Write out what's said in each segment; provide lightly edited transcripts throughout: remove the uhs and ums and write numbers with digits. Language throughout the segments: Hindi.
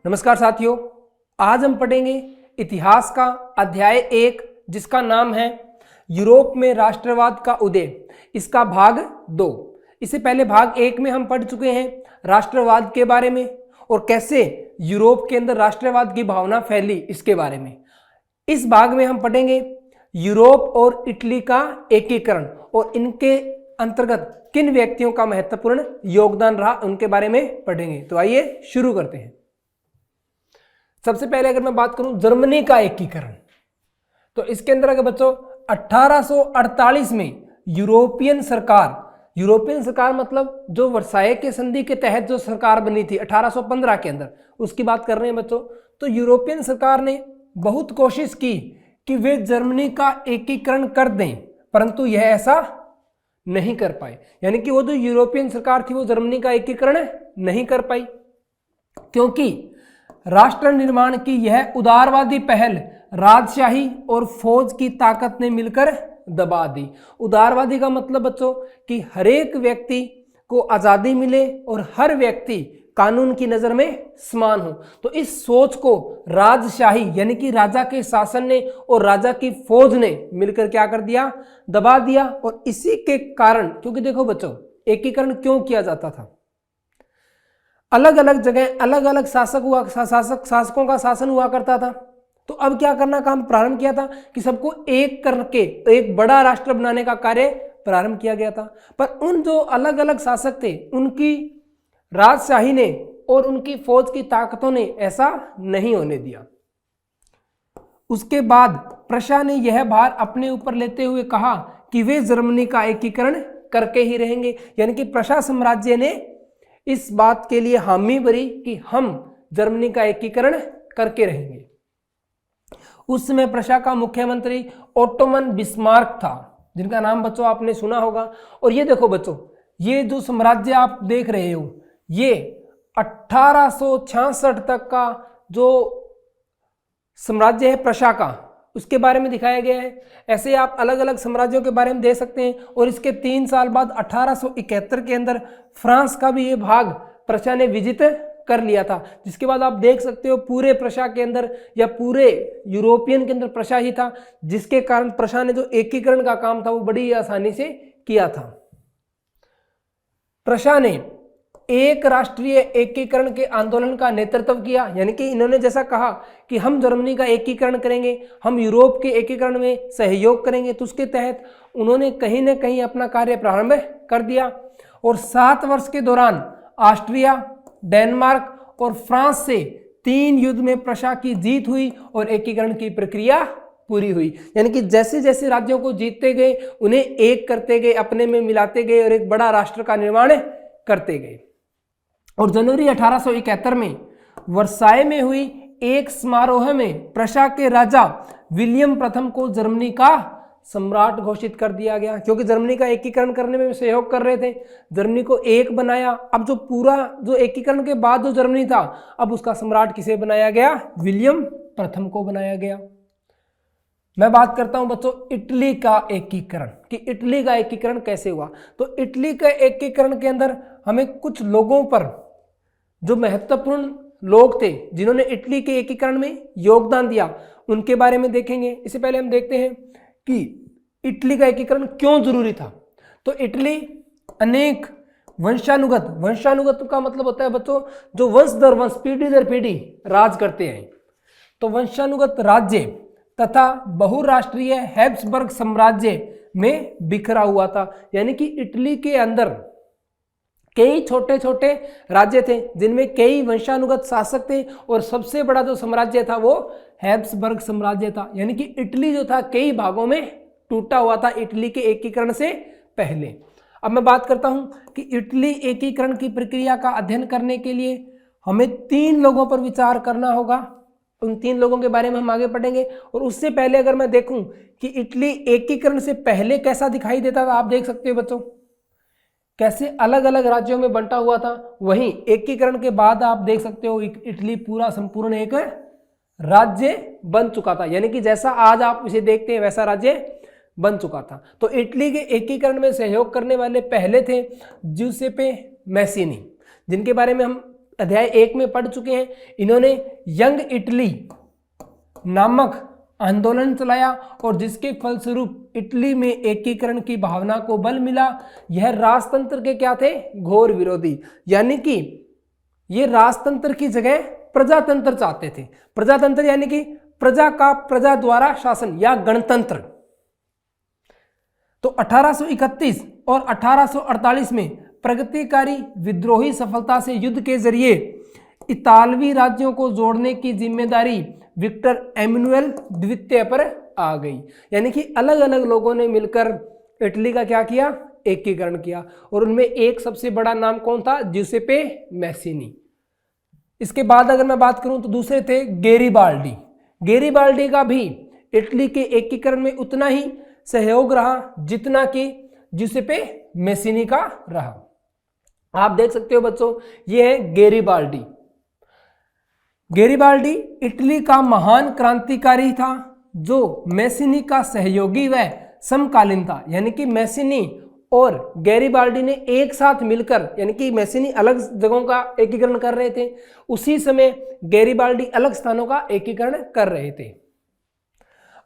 नमस्कार साथियों, आज हम पढ़ेंगे इतिहास का अध्याय 1 जिसका नाम है यूरोप में राष्ट्रवाद का उदय। इसका भाग 2। इससे पहले भाग 1 में हम पढ़ चुके हैं राष्ट्रवाद के बारे में और कैसे यूरोप के अंदर राष्ट्रवाद की भावना फैली इसके बारे में। इस भाग में हम पढ़ेंगे यूरोप और इटली का एकीकरण और इनके अंतर्गत किन व्यक्तियों का महत्वपूर्ण योगदान रहा उनके बारे में पढ़ेंगे। तो आइए शुरू करते हैं। सबसे पहले अगर मैं बात करूं जर्मनी का एकीकरण, तो इसके अंदर अगर बच्चों 1848 में यूरोपियन सरकार मतलब जो वर्साय के संधि के तहत जो सरकार बनी थी 1815 के अंदर, उसकी बात कर रहे हैं बच्चों। तो यूरोपियन सरकार ने बहुत कोशिश की कि वे जर्मनी का एकीकरण कर दें, परंतु यह ऐसा नहीं कर पाए। यानी कि वो जो यूरोपियन सरकार थी वो जर्मनी का एकीकरण नहीं कर पाई, क्योंकि राष्ट्र निर्माण की यह उदारवादी पहल राजशाही और फौज की ताकत ने मिलकर दबा दी। उदारवादी का मतलब बच्चों कि हर एक व्यक्ति को आज़ादी मिले और हर व्यक्ति कानून की नज़र में समान हो। तो इस सोच को राजशाही यानी कि राजा के शासन ने और राजा की फौज ने मिलकर क्या कर दिया, दबा दिया। और इसी के कारण, क्योंकि देखो बच्चों एकीकरण क्यों किया जाता था, अलग अलग जगह अलग अलग शासकों का शासन हुआ करता था। तो अब क्या करना काम प्रारंभ किया था कि सबको एक करके एक बड़ा राष्ट्र बनाने का कार्य प्रारंभ किया गया था। पर उन जो अलग अलग शासक थे उनकी राजशाही ने और उनकी फौज की ताकतों ने ऐसा नहीं होने दिया। उसके बाद प्रशा ने यह भार अपने ऊपर लेते हुए कहा कि वे जर्मनी का एकीकरण करके ही रहेंगे। यानी कि प्रशा साम्राज्य ने इस बात के लिए हामी भरी कि हम जर्मनी का एकीकरण करके रहेंगे। उस समय प्रशा का मुख्यमंत्री ओटोमन बिस्मार्क था, जिनका नाम बच्चों आपने सुना होगा। और ये देखो बच्चों, ये जो साम्राज्य आप देख रहे हो ये 1866 तक का जो साम्राज्य है प्रशा का, उसके बारे में दिखाया गया है। ऐसे आप अलग अलग साम्राज्यों के बारे में देख सकते हैं। और इसके 3 साल बाद 1871 के अंदर फ्रांस का भी ये भाग प्रशा ने विजित कर लिया था, जिसके बाद आप देख सकते हो पूरे प्रशा के अंदर या पूरे यूरोपियन के अंदर प्रशा ही था, जिसके कारण प्रशा ने जो एकीकरण का काम था वो बड़ी आसानी से किया था। प्रशा ने एक राष्ट्रीय एकीकरण के आंदोलन का नेतृत्व किया। यानी कि इन्होंने जैसा कहा कि हम जर्मनी का एकीकरण करेंगे, हम यूरोप के एकीकरण में सहयोग करेंगे, तो उसके तहत उन्होंने कहीं न कहीं अपना कार्य प्रारंभ कर दिया। और 7 वर्ष के दौरान ऑस्ट्रिया, डेनमार्क और फ्रांस से 3 युद्ध में प्रशा की जीत हुई और एकीकरण की प्रक्रिया पूरी हुई। यानी कि जैसे जैसे राज्यों को जीतते गए उन्हें एक करते गए, अपने में मिलाते गए और एक बड़ा राष्ट्र का निर्माण करते गए। और जनवरी 1871 में वर्साय में हुई एक समारोह में प्रशा के राजा विलियम प्रथम को जर्मनी का सम्राट घोषित कर दिया गया, क्योंकि जर्मनी का एकीकरण करने में सहयोग कर रहे थे, जर्मनी को एक बनाया। अब जो पूरा जो एकीकरण के बाद जो जर्मनी था, अब उसका सम्राट किसे बनाया गया, विलियम प्रथम को बनाया गया। मैं बात करता हूं बच्चों इटली का एकीकरण, कि इटली का एकीकरण कैसे हुआ। तो इटली के एकीकरण के अंदर हमें कुछ लोगों पर, जो महत्वपूर्ण लोग थे जिन्होंने इटली के एकीकरण में योगदान दिया, उनके बारे में देखेंगे। इससे पहले हम देखते हैं कि इटली का एकीकरण क्यों जरूरी था। तो इटली अनेक वंशानुगत का मतलब होता है बच्चों जो वंश दर वंश, पीढ़ी दर पीढ़ी राज करते हैं। तो वंशानुगत राज्य तथा बहुराष्ट्रीय हैब्सबर्ग साम्राज्य में बिखरा हुआ था। यानी कि इटली के अंदर कई छोटे छोटे राज्य थे जिनमें कई वंशानुगत शासक थे, और सबसे बड़ा जो साम्राज्य था वो हैब्सबर्ग साम्राज्य था। यानी कि इटली जो था कई भागों में टूटा हुआ था इटली के एकीकरण से पहले। अब मैं बात करता हूं कि इटली एकीकरण की प्रक्रिया का अध्ययन करने के लिए हमें 3 लोगों पर विचार करना होगा। उन 3 लोगों के बारे में हम आगे पढ़ेंगे। और उससे पहले अगर मैं देखूं कि इटली एकीकरण से पहले कैसा दिखाई देता था, आप देख सकते हो बच्चों कैसे अलग अलग राज्यों में बंटा हुआ था। वहीं एकीकरण के बाद आप देख सकते हो इटली पूरा संपूर्ण एक राज्य बन चुका था। यानी कि जैसा आज आप इसे देखते हैं वैसा राज्य बन चुका था। तो इटली के एकीकरण में सहयोग करने वाले पहले थे ज्यूसेppe मैसिनी, जिनके बारे में हम अध्याय 1 में पढ़ चुके हैं। इन्होंने यंग इटली नामक आंदोलन चलाया और जिसके फलस्वरूप इटली में एकीकरण की भावना को बल मिला। यह राजतंत्र के क्या थे? घोर विरोधी, यानी कि ये राजतंत्र की जगह प्रजातंत्र चाहते थे। प्रजातंत्र यानी कि प्रजा का प्रजा द्वारा शासन या गणतंत्र। तो 1831 और 1848 में प्रगतिकारी विद्रोही सफलता से युद्ध के जरिए इतालवी राज्यों को जोड़ने की जिम्मेदारी विक्टर एमैनुएल द्वितीय पर आ गई। यानी कि अलग अलग लोगों ने मिलकर इटली का क्या किया? एकीकरण किया। और उनमें एक सबसे बड़ा नाम कौन था? ज्यूसेप्पे मैसिनी। इसके बाद अगर मैं बात करूं तो दूसरे थे गेरिबाल्डी। गेरिबाल्डी का भी इटली के एकीकरण में उतना ही सहयोग रहा जितना कि ज्यूसेप्पे मैसिनी का रहा। आप देख सकते हो बच्चों, ये है गेरिबाल्डी। गेरिबाल्डी इटली का महान क्रांतिकारी था जो मैसिनी का सहयोगी व समकालीन था। यानी कि मैसिनी और गेरिबाल्डी ने एक साथ मिलकर, यानी कि मैसिनी अलग जगहों का एकीकरण कर रहे थे, उसी समय गेरिबाल्डी अलग स्थानों का एकीकरण कर रहे थे।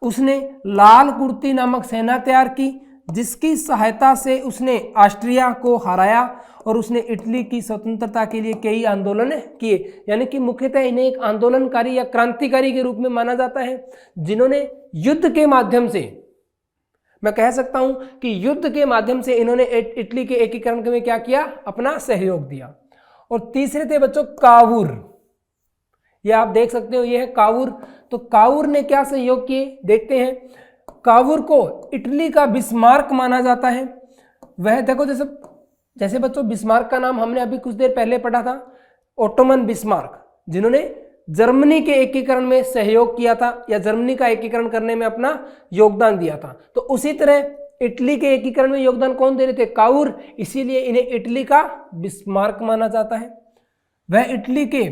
उसने लाल कुर्ती नामक सेना तैयार की जिसकी सहायता से उसने ऑस्ट्रिया को हराया और उसने इटली की स्वतंत्रता के लिए कई आंदोलन किए। यानी कि मुख्यतः इन्हें एक आंदोलनकारी या क्रांतिकारी के रूप में माना जाता है, जिन्होंने युद्ध के माध्यम से, मैं कह सकता हूं कि युद्ध के माध्यम से इन्होंने इटली के एकीकरण में क्या किया? अपना सहयोग दिया। और तीसरे थे बच्चों कावूर। ये आप देख सकते हो, ये है कावूर। तो कावूर ने क्या सहयोग किए देखते हैं। कावूर को इटली का बिस्मार्क माना जाता है। वह देखो, जैसे बच्चों बिस्मार्क का नाम हमने अभी कुछ देर पहले पढ़ा था, ओटोमन बिस्मार्क, जिन्होंने जर्मनी के एकीकरण में सहयोग किया था या जर्मनी का एकीकरण करने में अपना योगदान दिया था। तो उसी तरह इटली के एकीकरण में योगदान कौन दे रहे थे? कावूर। इसीलिए इन्हें इटली का बिस्मार्क माना जाता है। वह इटली के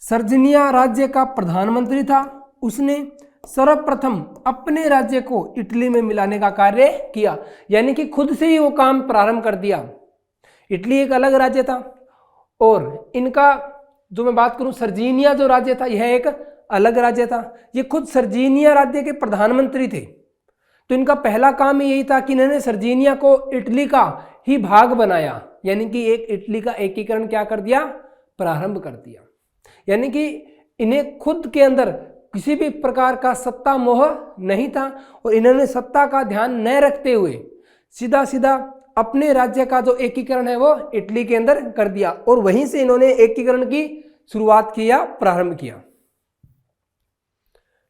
सर्जिनिया राज्य का प्रधानमंत्री था। उसने सर्वप्रथम अपने राज्य को इटली में मिलाने का कार्य किया, यानी कि खुद से ही वो काम प्रारंभ कर दिया। इटली एक अलग राज्य था और इनका जो मैं बात करूं सर्जिनिया जो राज्य था, यह एक अलग राज्य था। ये खुद सर्जिनिया राज्य के प्रधानमंत्री थे। तो इनका पहला काम यही था कि इन्होंने सर्जिनिया को इटली का ही भाग बनाया, यानी कि एक इटली का एकीकरण क्या कर दिया? प्रारंभ कर दिया। यानी कि इन्हें खुद के अंदर किसी भी प्रकार का सत्ता मोह नहीं था और इन्होंने सत्ता का ध्यान न रखते हुए सीधा सीधा अपने राज्य का जो एकीकरण है वो इटली के अंदर कर दिया और वहीं से इन्होंने एकीकरण की शुरुआत किया, प्रारंभ किया।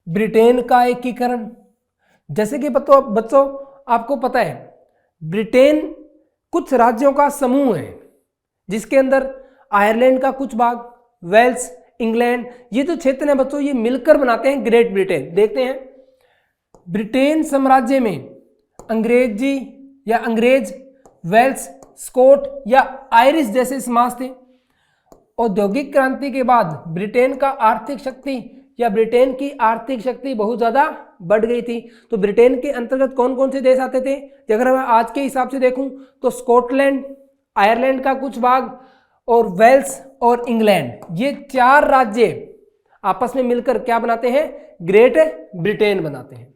ब्रिटेन का एकीकरण, जैसे कि बच्चों आपको पता है ब्रिटेन कुछ राज्यों का समूह है जिसके अंदर आयरलैंड का कुछ भाग, वेल्स, इंग्लैंड, ये जो क्षेत्र है बच्चों ये मिलकर बनाते हैं ग्रेट ब्रिटेन। देखते हैं ब्रिटेन साम्राज्य में अंग्रेजी या अंग्रेज, वेल्स, स्कॉट या आयरिश जैसे समाज थे। औद्योगिक क्रांति के बाद ब्रिटेन का आर्थिक शक्ति या ब्रिटेन की आर्थिक शक्ति बहुत ज़्यादा बढ़ गई थी। तो ब्रिटेन के अंतर्गत कौन कौन से देश आते थे? अगर मैं आज के हिसाब से देखूं तो स्कॉटलैंड, आयरलैंड का कुछ भाग और वेल्स और इंग्लैंड, ये चार राज्य आपस में मिलकर क्या बनाते हैं? ग्रेट ब्रिटेन बनाते हैं।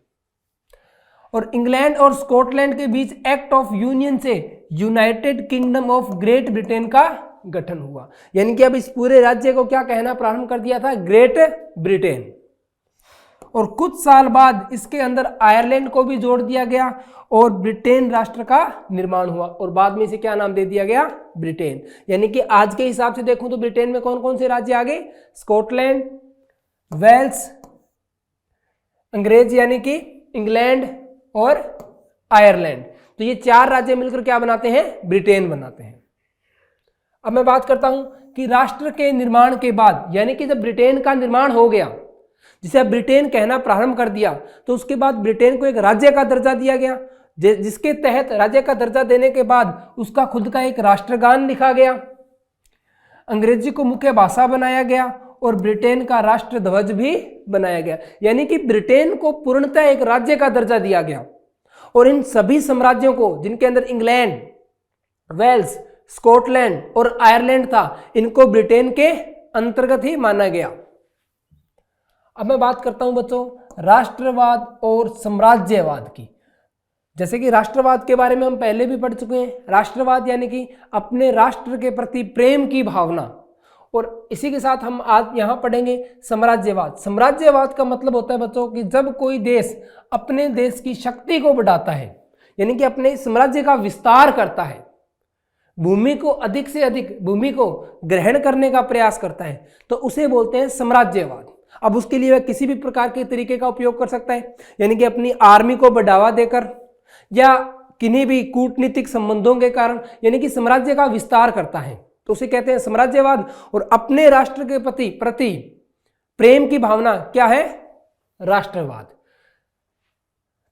और इंग्लैंड और स्कॉटलैंड के बीच एक्ट ऑफ यूनियन से United kingdom of great Britain का गठन हुआ। यानी कि अब इस पूरे राज्य को क्या कहना प्रारंभ कर दिया था? Great Britain. और कुछ साल बाद इसके अंदर आयरलैंड को भी जोड़ दिया गया और ब्रिटेन राष्ट्र का निर्माण हुआ और बाद में इसे क्या नाम दे दिया गया? ब्रिटेन। यानी कि आज के हिसाब से देखूं तो ब्रिटेन में कौन कौन से राज्य आ गए? स्कॉटलैंड, वेल्स, अंग्रेज यानी कि इंग्लैंड और आयरलैंड। तो ये चार राज्य मिलकर क्या बनाते हैं? ब्रिटेन बनाते हैं। अब मैं बात करता हूं कि राष्ट्र के निर्माण के बाद, यानी कि जब ब्रिटेन का निर्माण हो गया, जिसे अब ब्रिटेन कहना प्रारंभ कर दिया, तो उसके बाद ब्रिटेन को एक राज्य का दर्जा दिया गया, जिसके तहत राज्य का दर्जा देने के बाद उसका खुद का एक राष्ट्रगान लिखा गया, अंग्रेजी को मुख्य भाषा बनाया गया और ब्रिटेन का राष्ट्र ध्वज भी बनाया गया। यानी कि ब्रिटेन को पूर्णतः एक राज्य का दर्जा दिया गया और इन सभी साम्राज्यों को, जिनके अंदर इंग्लैंड, वेल्स, स्कॉटलैंड और आयरलैंड था, इनको ब्रिटेन के अंतर्गत ही माना गया। अब मैं बात करता हूं बच्चों राष्ट्रवाद और साम्राज्यवाद की। जैसे कि राष्ट्रवाद के बारे में हम पहले भी पढ़ चुके हैं। राष्ट्रवाद यानी कि अपने राष्ट्र के प्रति प्रेम की भावना, और इसी के साथ हम आज यहाँ पढ़ेंगे साम्राज्यवाद। साम्राज्यवाद का मतलब होता है बच्चों कि जब कोई देश अपने देश की शक्ति को बढ़ाता है, यानी कि अपने साम्राज्य का विस्तार करता है, भूमि को अधिक से अधिक भूमि को ग्रहण करने का प्रयास करता है, तो उसे बोलते हैं साम्राज्यवाद। अब उसके लिए वह किसी भी प्रकार के तरीके का उपयोग कर सकता है, यानी कि अपनी आर्मी को बढ़ावा देकर या किन्हीं भी कूटनीतिक संबंधों के कारण, यानी कि साम्राज्य का विस्तार करता है, तो उसे कहते हैं साम्राज्यवाद। और अपने राष्ट्र के प्रति प्रेम की भावना क्या है? राष्ट्रवाद।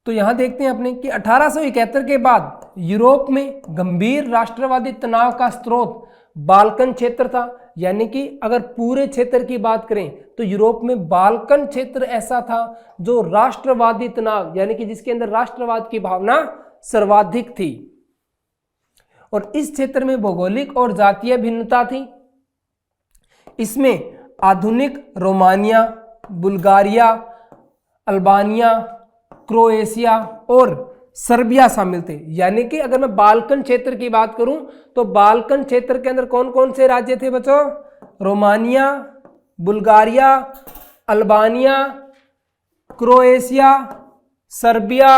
तो यहां देखते हैं अपने कि 1871 के बाद यूरोप में गंभीर राष्ट्रवादी तनाव का स्रोत बाल्कन क्षेत्र था। यानी कि अगर पूरे क्षेत्र की बात करें तो यूरोप में बाल्कन क्षेत्र ऐसा था जो राष्ट्रवादी तनाव, यानी कि जिसके अंदर राष्ट्रवाद की भावना सर्वाधिक थी। और इस क्षेत्र में भौगोलिक और जातीय भिन्नता थी। इसमें आधुनिक रोमानिया, बुल्गारिया, अल्बानिया, क्रोएशिया और सर्बिया शामिल थे। यानी कि अगर मैं बाल्कन क्षेत्र की बात करूं तो बाल्कन क्षेत्र के अंदर कौन कौन से राज्य थे बच्चों? Romania, Bulgaria, Albania, Croatia, Serbia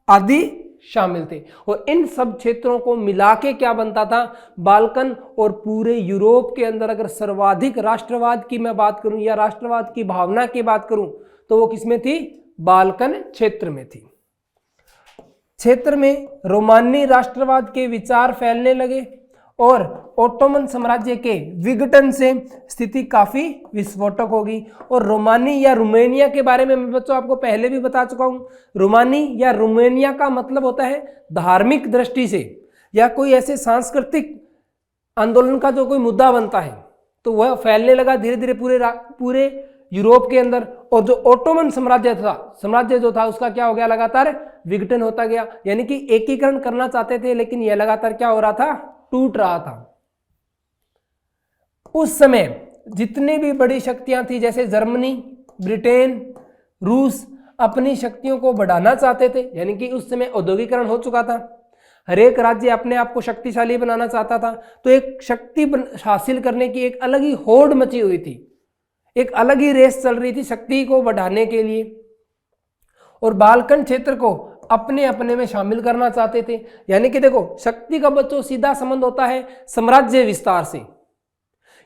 आदि शामिल थे। और इन सब क्षेत्रों को मिला के क्या बनता था? बाल्कन। और पूरे यूरोप के अंदर अगर सर्वाधिक राष्ट्रवाद की मैं बात करूं या राष्ट्रवाद की भावना की बात करूं तो वो किसमें थी? बाल्कन क्षेत्र में थी। क्षेत्र में रोमानी राष्ट्रवाद के विचार फैलने लगे और ओटोमन साम्राज्य के विघटन से स्थिति काफी विस्फोटक होगी। और रोमानी या रोमानिया के बारे में मैं बच्चों आपको पहले भी बता चुका हूं। रोमानी या रोमानिया का मतलब होता है धार्मिक दृष्टि से या कोई ऐसे सांस्कृतिक आंदोलन का जो कोई मुद्दा बनता है, तो वह फैलने लगा धीरे धीरे पूरे यूरोप के अंदर। और जो ओटोमन साम्राज्य जो था उसका क्या हो गया? लगातार विघटन होता गया। यानी कि एकीकरण करना चाहते थे, लेकिन यह लगातार क्या हो रहा था? टूट रहा था। उस समय जितनी भी बड़ी शक्तियां थी जैसे जर्मनी, ब्रिटेन, रूस अपनी शक्तियों को बढ़ाना चाहते थे। यानी कि उस समय औद्योगिकरण हो चुका था, हर एक राज्य अपने आप को शक्तिशाली बनाना चाहता था। तो एक शक्ति हासिल करने की एक अलग ही होड़ मची हुई थी, एक अलग ही रेस चल रही थी शक्ति को बढ़ाने के लिए। और बाल्कन क्षेत्र को अपने अपने में शामिल करना चाहते थे। यानी कि देखो, शक्ति का बच्चों सीधा संबंध होता है साम्राज्य विस्तार से,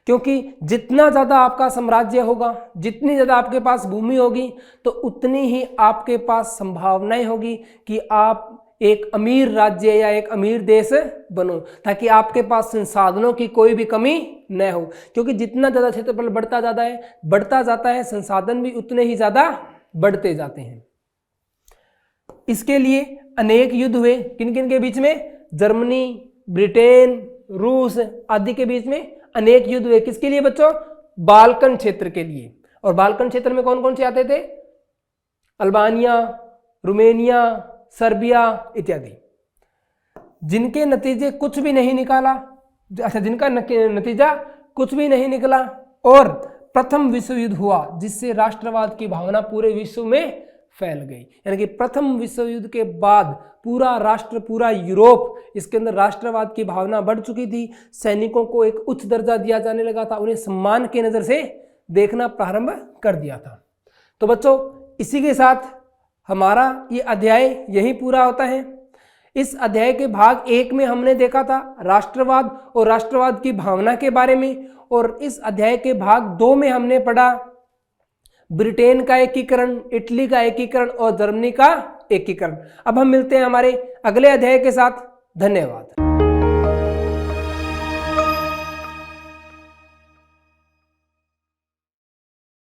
क्योंकि जितना ज्यादा आपका साम्राज्य होगा, जितनी ज्यादा आपके पास भूमि होगी, तो उतनी ही आपके पास संभावनाएं होगी कि आप एक अमीर राज्य या एक अमीर देश बनो, ताकि आपके पास संसाधनों की कोई भी कमी न हो। क्योंकि जितना ज्यादा क्षेत्रफल बढ़ता जाता है संसाधन भी उतने ही ज्यादा बढ़ते जाते हैं। इसके लिए अनेक युद्ध हुए। किन किन के बीच में? जर्मनी, ब्रिटेन, रूस आदि के बीच में अनेक युद्ध हुए। किसके लिए बच्चों? बाल्कन क्षेत्र के लिए। और बाल्कन क्षेत्र में कौन कौन से आते थे? अल्बानिया, रोमानिया, सर्बिया इत्यादि। जिनके नतीजे कुछ भी नहीं निकाला, जिनका नतीजा कुछ भी नहीं निकला और प्रथम विश्व युद्ध हुआ, जिससे राष्ट्रवाद की भावना पूरे विश्व में फैल गई। यानी कि प्रथम विश्व युद्ध के बाद पूरा राष्ट्र, पूरा यूरोप, इसके अंदर राष्ट्रवाद की भावना बढ़ चुकी थी। सैनिकों को एक उच्च दर्जा दिया जाने लगा था, उन्हें सम्मान के नजर से देखना प्रारंभ कर दिया था। तो बच्चों, इसी के साथ हमारा ये अध्याय यही पूरा होता है। इस अध्याय के भाग 1 में हमने देखा था राष्ट्रवाद और राष्ट्रवाद की भावना के बारे में, और इस अध्याय के भाग 2 में हमने पढ़ा ब्रिटेन का एकीकरण, इटली का एकीकरण और जर्मनी का एकीकरण। अब हम मिलते हैं हमारे अगले अध्याय के साथ। धन्यवाद।